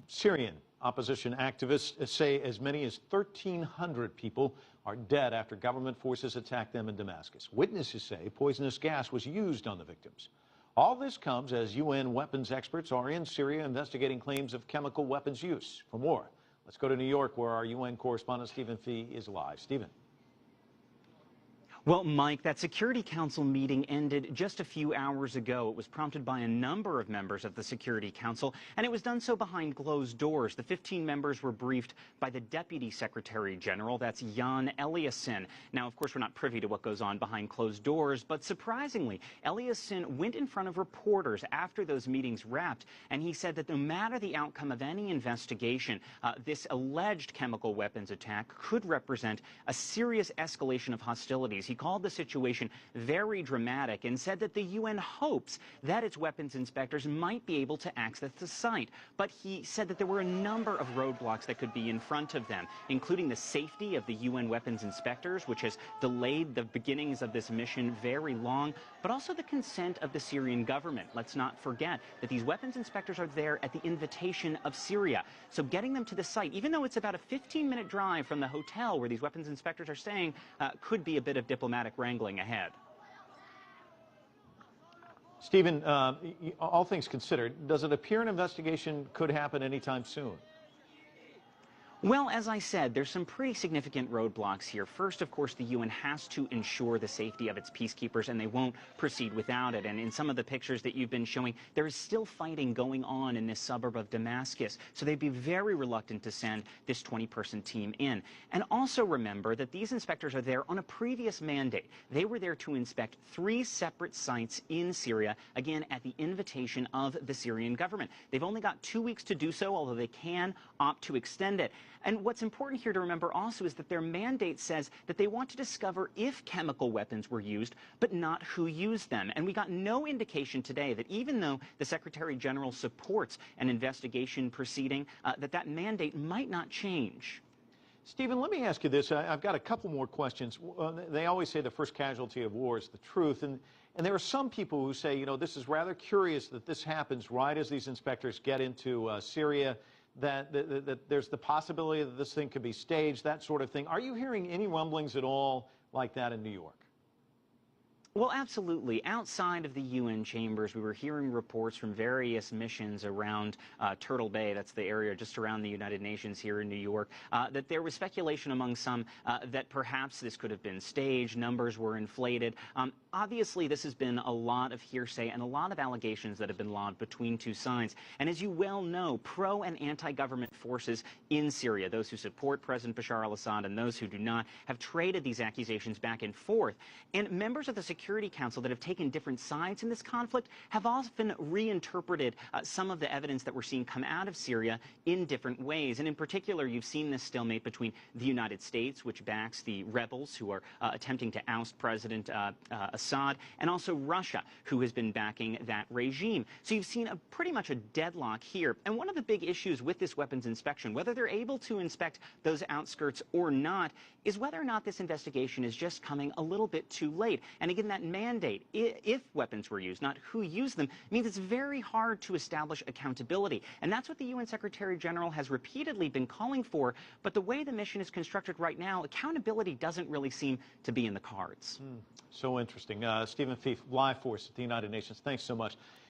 Syrian opposition activists say as many as 1,300 people are dead after government forces attacked them in Damascus. Witnesses say poisonous gas was used on the victims. All this comes as UN weapons experts are in Syria investigating claims of chemical weapons use. For more, let's go to New York, where our UN correspondent Stephen Fee is live. Stephen. Well, Mike, that Security Council meeting ended just a few hours ago. It was prompted by a number of members of the Security Council, and it was done so behind closed doors. The 15 members were briefed by the Deputy Secretary General, that's Jan Eliasson. Now, of course, we're not privy to what goes on behind closed doors, but surprisingly, Eliasson went in front of reporters after those meetings wrapped, and he said that no matter the outcome of any investigation, this alleged chemical weapons attack could represent a serious escalation of hostilities. He called the situation very dramatic and said that the UN hopes that its weapons inspectors might be able to access the site. But he said that there were a number of roadblocks that could be in front of them, including the safety of the UN weapons inspectors, which has delayed the beginnings of this mission very long, but also the consent of the Syrian government. Let's not forget that these weapons inspectors are there at the invitation of Syria. So getting them to the site, even though it's about a 15-minute drive from the hotel where these weapons inspectors are staying, could be a bit of diplomatic wrangling ahead. Stephen, all things considered, does it appear an investigation could happen anytime soon? Well, as I said, there's some pretty significant roadblocks here. First, of course, the UN has to ensure the safety of its peacekeepers, and they won't proceed without it. And in some of the pictures that you've been showing, there is still fighting going on in this suburb of Damascus. So they'd be very reluctant to send this 20-person team in. And also remember that these inspectors are there on a previous mandate. They were there to inspect 3 separate sites in Syria, again, at the invitation of the Syrian government. They've only got 2 weeks to do so, although they can opt to extend it. And what's important here to remember also is that their mandate says that they want to discover if chemical weapons were used, but not who used them. And we got no indication today that even though the Secretary General supports an investigation proceeding, that mandate might not change. Stephen, let me ask you this. I've got a couple more questions. They always say the first casualty of war is the truth. And there are some people who say, you know, this is rather curious that this happens right as these inspectors get into Syria. That there's the possibility that this thing could be staged, that sort of thing. Are you hearing any rumblings at all like that in New York? Well, absolutely. Outside of the UN chambers, we were hearing reports from various missions around Turtle Bay, that's the area just around the United Nations here in New York, that there was speculation among some that perhaps this could have been staged, numbers were inflated. Obviously, this has been a lot of hearsay and a lot of allegations that have been lobbed between two sides. And as you well know, pro- and anti-government forces in Syria, those who support President Bashar al-Assad and those who do not, have traded these accusations back and forth. And members of the Security Council that have taken different sides in this conflict have often reinterpreted some of the evidence that we're seeing come out of Syria in different ways. And in particular, you've seen this stalemate between the United States, which backs the rebels who are attempting to oust President Assad, and also Russia, who has been backing that regime. So you've seen pretty much a deadlock here. And one of the big issues with this weapons inspection, whether they're able to inspect those outskirts or not, is whether or not this investigation is just coming a little bit too late. And again, that mandate, if weapons were used, not who used them, means it's very hard to establish accountability. And that's what the UN Secretary General has repeatedly been calling for. But the way the mission is constructed right now, accountability doesn't really seem to be in the cards. So interesting. Stephen Fee, live for us at the United Nations. Thanks so much.